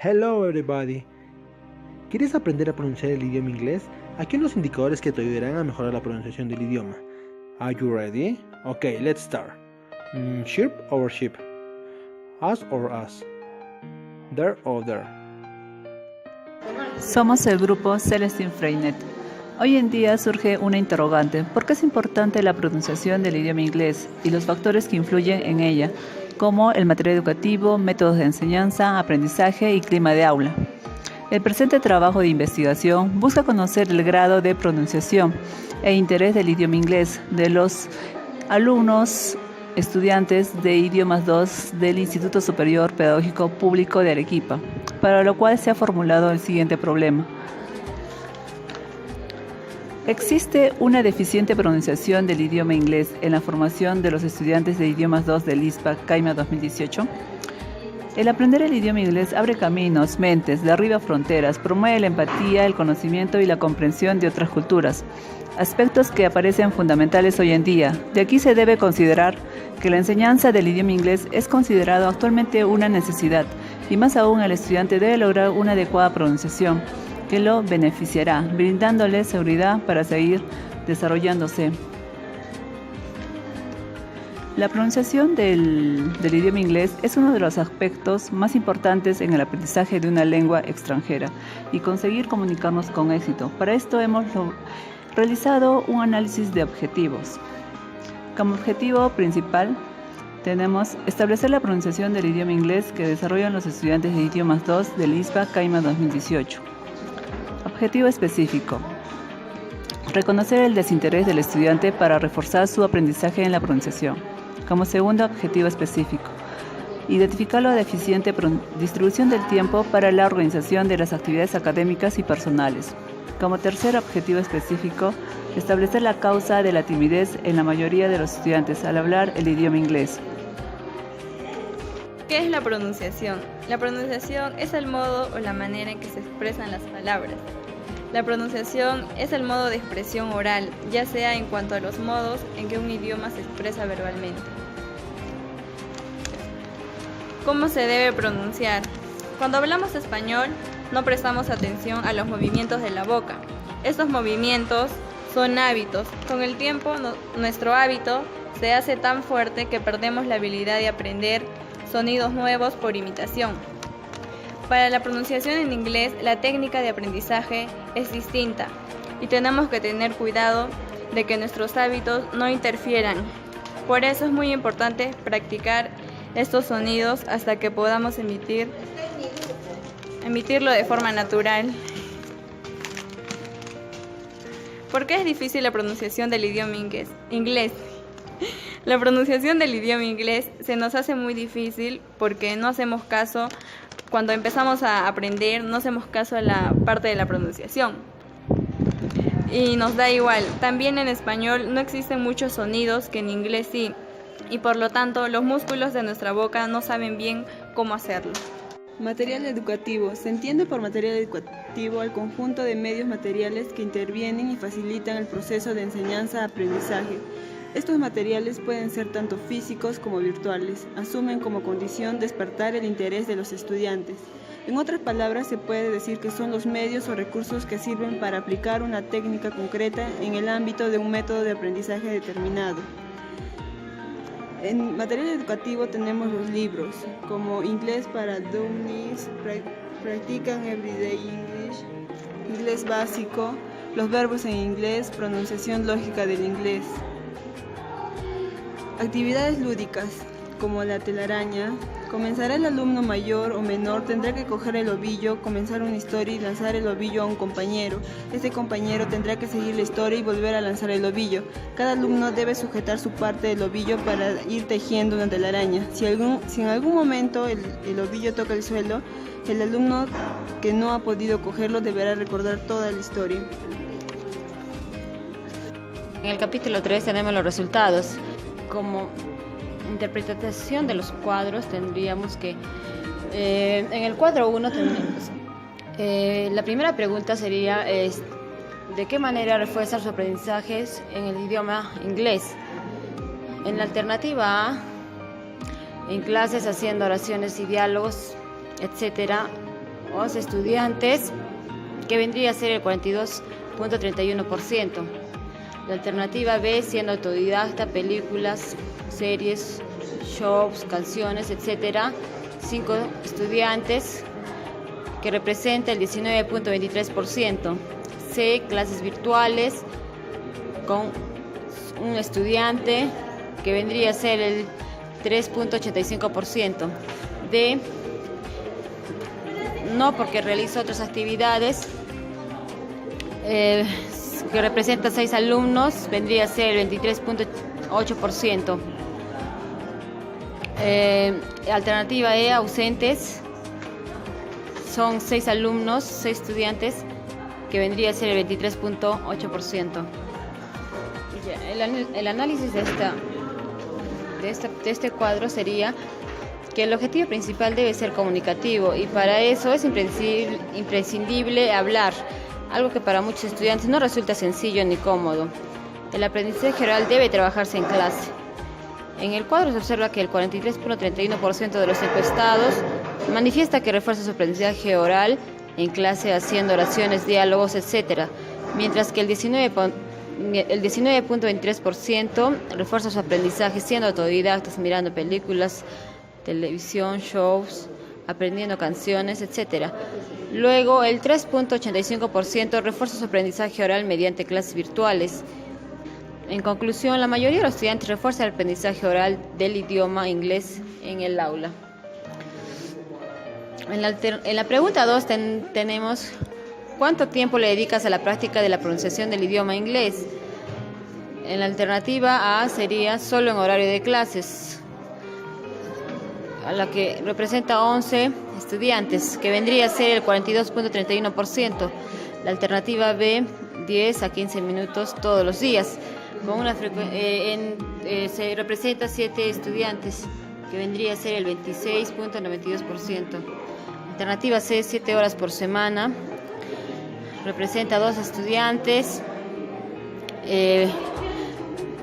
Hello everybody. ¿Quieres aprender a pronunciar el idioma inglés? Aquí unos indicadores que te ayudarán a mejorar la pronunciación del idioma. Are you ready? Okay, let's start. Sheep or sheep? Us or us? There or there? Somos el grupo Celestine Freinet. Hoy en día surge una interrogante: ¿por qué es importante la pronunciación del idioma inglés y los factores que influyen en ella, como el material educativo, métodos de enseñanza, aprendizaje y clima de aula? El presente trabajo de investigación busca conocer el grado de pronunciación e interés del idioma inglés de los alumnos estudiantes de Idiomas 2 del Instituto Superior Pedagógico Público de Arequipa, para lo cual se ha formulado el siguiente problema. ¿Existe una deficiente pronunciación del idioma inglés en la formación de los estudiantes de Idiomas 2 del ISPA CAIMA 2018? El aprender el idioma inglés abre caminos, mentes, derriba fronteras, promueve la empatía, el conocimiento y la comprensión de otras culturas, aspectos que aparecen fundamentales hoy en día. De aquí se debe considerar que la enseñanza del idioma inglés es considerado actualmente una necesidad, y más aún el estudiante debe lograr una adecuada pronunciación que lo beneficiará, brindándole seguridad para seguir desarrollándose. La pronunciación del idioma inglés es uno de los aspectos más importantes en el aprendizaje de una lengua extranjera y conseguir comunicarnos con éxito. Para esto hemos realizado un análisis de objetivos. Como objetivo principal tenemos establecer la pronunciación del idioma inglés que desarrollan los estudiantes de Idiomas 2 del ISPA CAIMA 2018. Objetivo específico: reconocer el desinterés del estudiante para reforzar su aprendizaje en la pronunciación. Como segundo objetivo específico, identificar la deficiente distribución del tiempo para la organización de las actividades académicas y personales. Como tercer objetivo específico, establecer la causa de la timidez en la mayoría de los estudiantes al hablar el idioma inglés. ¿Qué es la pronunciación? La pronunciación es el modo o la manera en que se expresan las palabras. La pronunciación es el modo de expresión oral, ya sea en cuanto a los modos en que un idioma se expresa verbalmente. ¿Cómo se debe pronunciar? Cuando hablamos español, no prestamos atención a los movimientos de la boca. Estos movimientos son hábitos. Con el tiempo, nuestro hábito se hace tan fuerte que perdemos la habilidad de aprender sonidos nuevos por imitación. Para la pronunciación en inglés, la técnica de aprendizaje es distinta y tenemos que tener cuidado de que nuestros hábitos no interfieran. Por eso es muy importante practicar estos sonidos hasta que podamos emitirlo de forma natural. ¿Por qué es difícil la pronunciación del idioma inglés? La pronunciación del idioma inglés se nos hace muy difícil porque no hacemos caso. Cuando empezamos a aprender, no hacemos caso a la parte de la pronunciación y nos da igual. También en español no existen muchos sonidos que en inglés sí, y por lo tanto los músculos de nuestra boca no saben bien cómo hacerlo. Material educativo. Se entiende por material educativo al conjunto de medios materiales que intervienen y facilitan el proceso de enseñanza-aprendizaje. Estos materiales pueden ser tanto físicos como virtuales. Asumen como condición despertar el interés de los estudiantes. En otras palabras, se puede decir que son los medios o recursos que sirven para aplicar una técnica concreta en el ámbito de un método de aprendizaje determinado. En material educativo tenemos los libros, como Inglés para Dummies, Practican Everyday English, Inglés básico, los verbos en inglés, pronunciación lógica del inglés. Actividades lúdicas, como la telaraña. Comenzará el alumno mayor o menor, tendrá que coger el ovillo, comenzar una historia y lanzar el ovillo a un compañero. Este compañero tendrá que seguir la historia y volver a lanzar el ovillo. Cada alumno debe sujetar su parte del ovillo para ir tejiendo una telaraña. Si en algún momento el ovillo toca el suelo, el alumno que no ha podido cogerlo deberá recordar toda la historia. En el capítulo 3 tenemos los resultados. Como interpretación de los cuadros tendríamos que, en el cuadro 1 la primera pregunta sería ¿de qué manera refuerza sus aprendizajes en el idioma inglés? En la alternativa A, en clases haciendo oraciones y diálogos, etcétera, 11 estudiantes, que vendría a ser el 42.31%. La alternativa B, siendo autodidacta, películas, series, shows, canciones, etc. 5 estudiantes, que representa el 19.23%. C, clases virtuales, con un estudiante, que vendría a ser el 3.85%. D, no, porque realiza otras actividades, que representa 6 alumnos, vendría a ser el 23.8%. Alternativa E, ausentes, son 6 alumnos, 6 estudiantes, que vendría a ser el 23.8%. El análisis de este cuadro sería que el objetivo principal debe ser comunicativo, y para eso es imprescindible hablar, algo que para muchos estudiantes no resulta sencillo ni cómodo. El aprendizaje oral debe trabajarse en clase. En el cuadro se observa que el 43.31% de los encuestados manifiesta que refuerza su aprendizaje oral en clase haciendo oraciones, diálogos, etc., mientras que el 19.23% refuerza su aprendizaje siendo autodidactas, mirando películas, televisión, shows, aprendiendo canciones, etc. Luego, el 3.85% refuerza su aprendizaje oral mediante clases virtuales. En conclusión, la mayoría de los estudiantes refuerza el aprendizaje oral del idioma inglés en el aula. En la pregunta 2 tenemos: ¿cuánto tiempo le dedicas a la práctica de la pronunciación del idioma inglés? En la alternativa A sería solo en horario de clases, a la que representa 11 estudiantes, que vendría a ser el 42.31%. La alternativa B, 10 a 15 minutos todos los días, con una se representa 7 estudiantes, que vendría a ser el 26.92%. Alternativa C, 7 horas por semana, representa 2 estudiantes,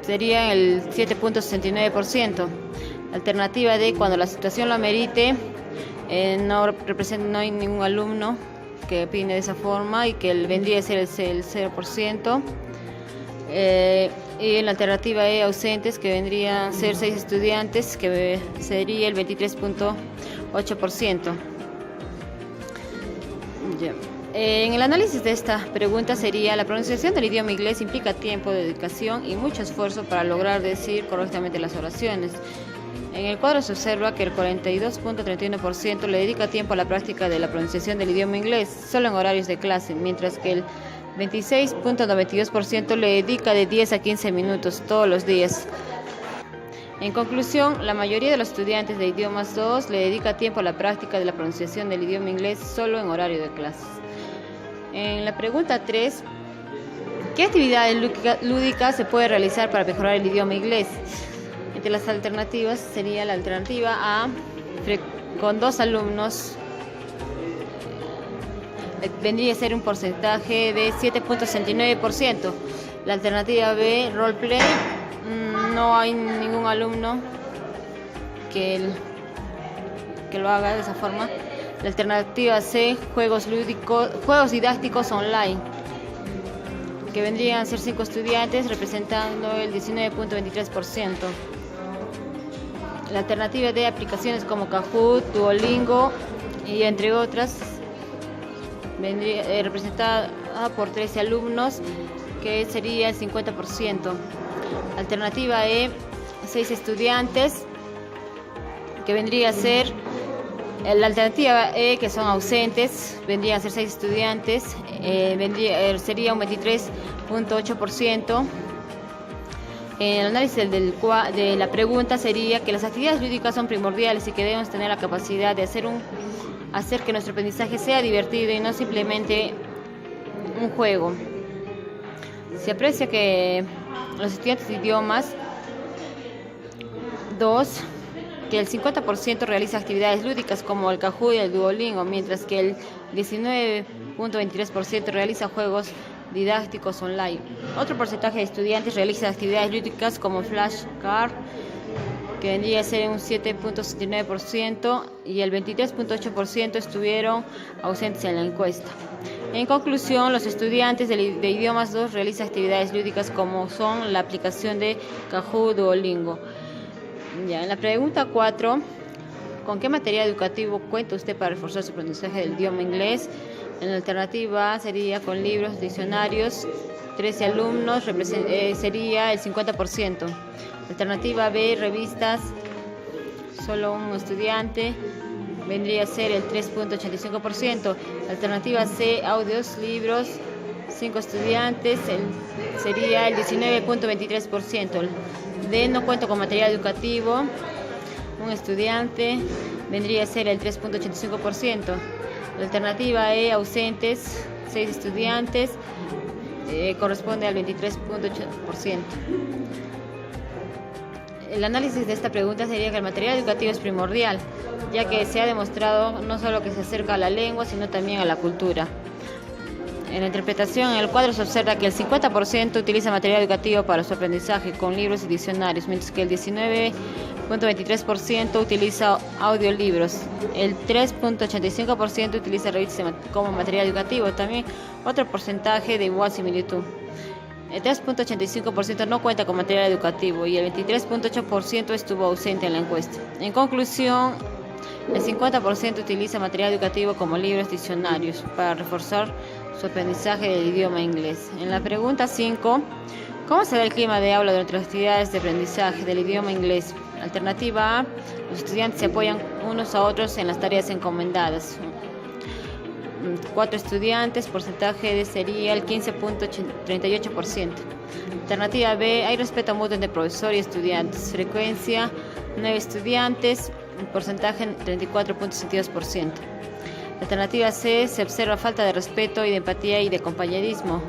sería el 7.69%. Alternativa D, cuando la situación lo amerite, no hay ningún alumno que opine de esa forma, y que vendría a ser el 0%. Y en la alternativa E, ausentes, que vendría a ser 6 estudiantes, que sería el 23.8%. En el análisis de esta pregunta sería: la pronunciación del idioma inglés implica tiempo, dedicación y mucho esfuerzo para lograr decir correctamente las oraciones. En el cuadro se observa que el 42.31% le dedica tiempo a la práctica de la pronunciación del idioma inglés solo en horarios de clase, mientras que el 26.92% le dedica de 10 a 15 minutos todos los días. En conclusión, la mayoría de los estudiantes de idiomas 2 le dedica tiempo a la práctica de la pronunciación del idioma inglés solo en horario de clases. En la pregunta 3, ¿qué actividades lúdicas se puede realizar para mejorar el idioma inglés? Entre las alternativas sería la alternativa A, con 2 alumnos, vendría a ser un porcentaje de 7.69%. La alternativa B, roleplay, no hay ningún alumno que lo haga de esa forma. La alternativa C, juegos didácticos online, que vendrían a ser 5 estudiantes, representando el 19.23%. La alternativa D, aplicaciones como Kahoot, Duolingo y entre otras, vendría representada por 13 alumnos, que sería el 50%. Alternativa E, 6 estudiantes, que vendría a ser la alternativa E, que son ausentes, vendrían a ser 6 estudiantes, sería un 23.8%. El análisis de la pregunta sería que las actividades lúdicas son primordiales y que debemos tener la capacidad de hacer que nuestro aprendizaje sea divertido y no simplemente un juego. Se aprecia que los estudiantes de idiomas 2, que el 50% realiza actividades lúdicas como el Kahoot y el Duolingo, mientras que el 19.23% realiza juegos didácticos online. Otro porcentaje de estudiantes realiza actividades lúdicas como flashcards, que vendría a ser un 7.69%, y el 23.8% estuvieron ausentes en la encuesta. En conclusión, los estudiantes de idiomas 2 realizan actividades lúdicas como son la aplicación de Kahoot, Duolingo. Ya, en la pregunta 4, ¿con qué material educativo cuenta usted para reforzar su aprendizaje del idioma inglés? En la alternativa A sería con libros, diccionarios, 13 alumnos, sería el 50%. Alternativa B, revistas, solo un estudiante, vendría a ser el 3.85%. Alternativa C, audios, libros, 5 estudiantes, sería el 19.23%. D, no cuento con material educativo, un estudiante, vendría a ser el 3.85%. Alternativa E, ausentes, 6 estudiantes, corresponde al 23.8%. El análisis de esta pregunta sería que el material educativo es primordial, ya que se ha demostrado no solo que se acerca a la lengua, sino también a la cultura. En la interpretación, en el cuadro se observa que el 50% utiliza material educativo para su aprendizaje con libros y diccionarios, mientras que el 19.23% utiliza audiolibros, el 3.85% utiliza revistas como material educativo, también otro porcentaje de igual similitud. El 3.85% no cuenta con material educativo y el 23.8% estuvo ausente en la encuesta. En conclusión, el 50% utiliza material educativo como libros, diccionarios para reforzar su aprendizaje del idioma inglés. En la pregunta 5, ¿cómo será el clima de aula durante las actividades de aprendizaje del idioma inglés? Alternativa A, los estudiantes se apoyan unos a otros en las tareas encomendadas. 4 estudiantes, porcentaje sería el 15.38%. Alternativa B, hay respeto mutuo entre profesor y estudiantes. Frecuencia, 9 estudiantes, porcentaje 34.62%. Alternativa C, se observa falta de respeto y de empatía y de compañerismo.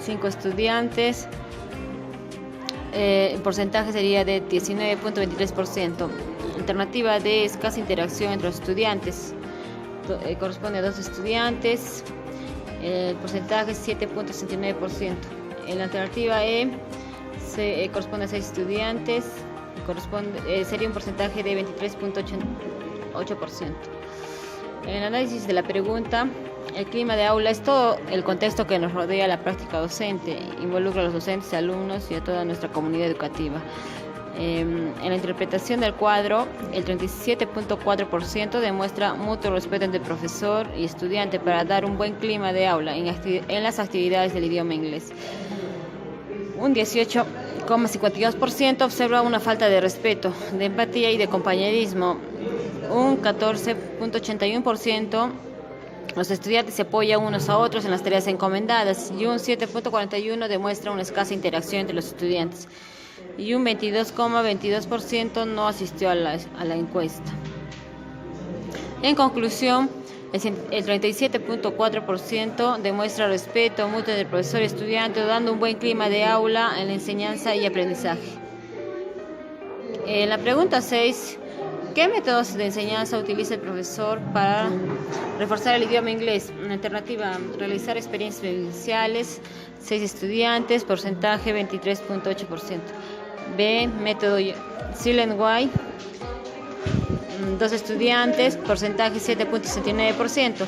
5 estudiantes, el porcentaje sería de 19.23%. Alternativa D, escasa interacción entre los estudiantes. Corresponde a 2 estudiantes, el porcentaje es 7.69%. En la alternativa E corresponde a 6 estudiantes, sería un porcentaje de 23.8%. En el análisis de la pregunta, el clima de aula es todo el contexto que nos rodea la práctica docente, involucra a los docentes, alumnos y a toda nuestra comunidad educativa. En la interpretación del cuadro, el 37.4% demuestra mutuo respeto entre profesor y estudiante para dar un buen clima de aula en las actividades del idioma inglés. Un 18.52% observa una falta de respeto, de empatía y de compañerismo. Un 14.81% los estudiantes se apoyan unos a otros en las tareas encomendadas y un 7.41% demuestra una escasa interacción entre los estudiantes. Y un 22.22% no asistió a la encuesta. En conclusión, el 37.4% demuestra respeto mutuo del profesor y estudiante, dando un buen clima de aula en la enseñanza y aprendizaje. En la pregunta 6, ¿qué métodos de enseñanza utiliza el profesor para reforzar el idioma inglés? Una alternativa, realizar experiencias vivenciales, 6 estudiantes, porcentaje 23.8%. B, método Silent Way, 2 estudiantes, porcentaje 7.69%.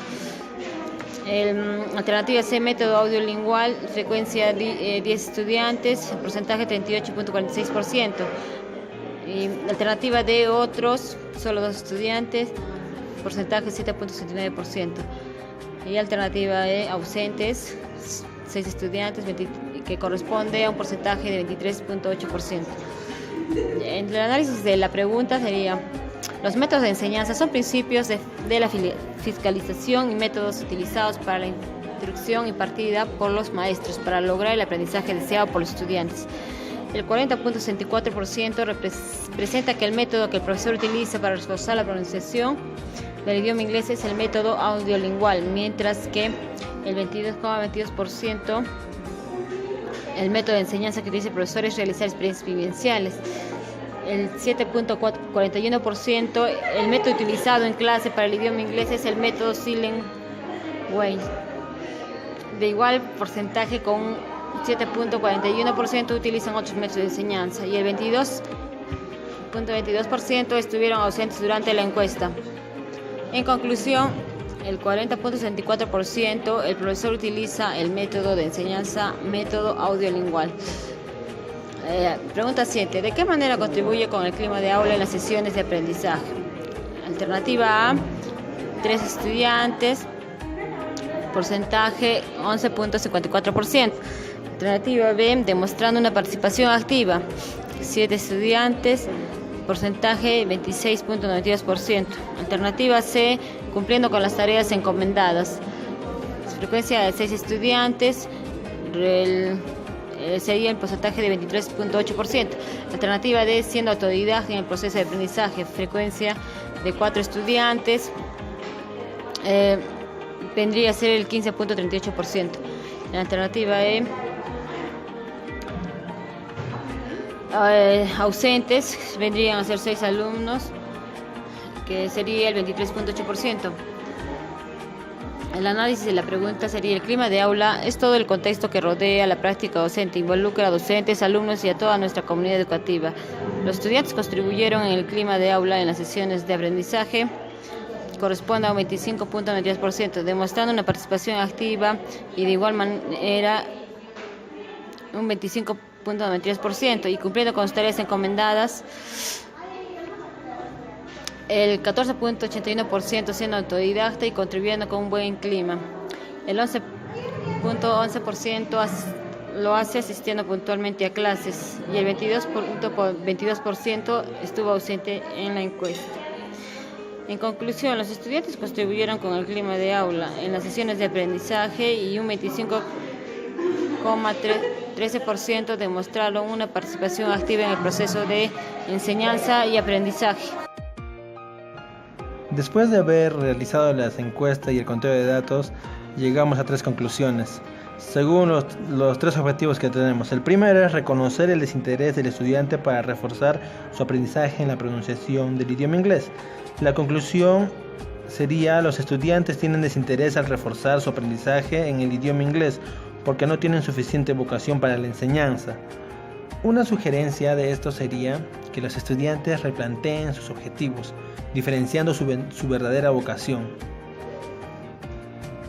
Alternativa C, método audiolingual, frecuencia 10 estudiantes, porcentaje 38.46%. Y alternativa D, otros, solo 2 estudiantes, porcentaje 7.69%. Y alternativa E, ausentes, 6 estudiantes, que corresponde a un porcentaje de 23.8%. En el análisis de la pregunta sería: los métodos de enseñanza son principios de la fiscalización y métodos utilizados para la instrucción impartida por los maestros para lograr el aprendizaje deseado por los estudiantes. El 40.64% presenta que el método que el profesor utiliza para reforzar la pronunciación del idioma inglés es el método audiolingual, mientras que el 22.22% el método de enseñanza que utiliza el profesor es realizar experiencias vivenciales. El 7.41% el método utilizado en clase para el idioma inglés es el método Silent Way. De igual porcentaje, con un 7.41% utilizan otros métodos de enseñanza, y el 40.22% estuvieron ausentes durante la encuesta. En conclusión, el 40.64% el profesor utiliza el método de enseñanza, método audiolingual. Pregunta 7. ¿De qué manera contribuye con el clima de aula en las sesiones de aprendizaje? Alternativa A, 3 estudiantes, porcentaje 11.54%. Alternativa B, demostrando una participación activa, 7 estudiantes, porcentaje 26.92%. Alternativa C, cumpliendo con las tareas encomendadas, frecuencia de 6 estudiantes, sería el porcentaje de 23.8%. Alternativa D, siendo autodidacta en el proceso de aprendizaje, frecuencia de 4 estudiantes, vendría a ser el 15.38%. La alternativa E, ausentes, vendrían a ser 6 alumnos, que sería el 23.8%. El análisis de la pregunta sería: el clima de aula es todo el contexto que rodea la práctica docente, involucra a docentes, alumnos y a toda nuestra comunidad educativa. Los estudiantes contribuyeron en el clima de aula en las sesiones de aprendizaje, corresponde a un 25.92%, demostrando una participación activa, y de igual manera un 25.93%, y cumpliendo con las tareas encomendadas, el 14.81% siendo autodidacta y contribuyendo con un buen clima. El 11.11% lo hace asistiendo puntualmente a clases, y el 22% estuvo ausente en la encuesta. En conclusión, los estudiantes contribuyeron con el clima de aula en las sesiones de aprendizaje, y un 25.13% demostraron una participación activa en el proceso de enseñanza y aprendizaje. Después de haber realizado las encuestas y el conteo de datos, llegamos a 3 conclusiones. Según los 3 objetivos que tenemos, el primero es reconocer el desinterés del estudiante para reforzar su aprendizaje en la pronunciación del idioma inglés. La conclusión sería: los estudiantes tienen desinterés al reforzar su aprendizaje en el idioma inglés porque no tienen suficiente vocación para la enseñanza. Una sugerencia de esto sería que los estudiantes replanteen sus objetivos, diferenciando su verdadera vocación.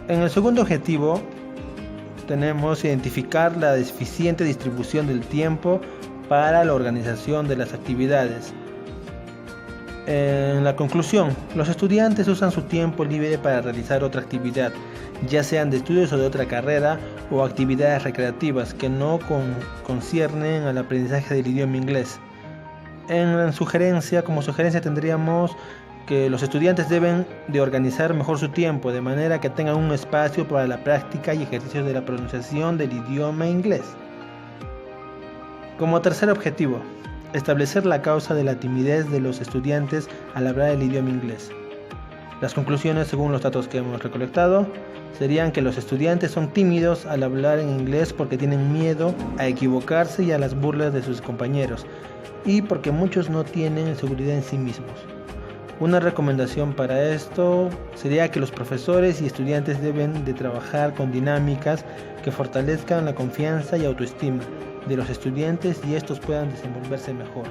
En el segundo objetivo tenemos identificar la deficiente distribución del tiempo para la organización de las actividades. En la conclusión, los estudiantes usan su tiempo libre para realizar otra actividad, ya sean de estudios o de otra carrera, o actividades recreativas que no conciernen al aprendizaje del idioma inglés. Como sugerencia tendríamos que los estudiantes deben de organizar mejor su tiempo, de manera que tengan un espacio para la práctica y ejercicio de la pronunciación del idioma inglés. Como tercer objetivo, establecer la causa de la timidez de los estudiantes al hablar el idioma inglés. Las conclusiones, según los datos que hemos recolectado, serían que los estudiantes son tímidos al hablar en inglés porque tienen miedo a equivocarse y a las burlas de sus compañeros, y porque muchos no tienen seguridad en sí mismos. Una recomendación para esto sería que los profesores y estudiantes deben de trabajar con dinámicas que fortalezcan la confianza y autoestima de los estudiantes, y estos puedan desenvolverse mejor.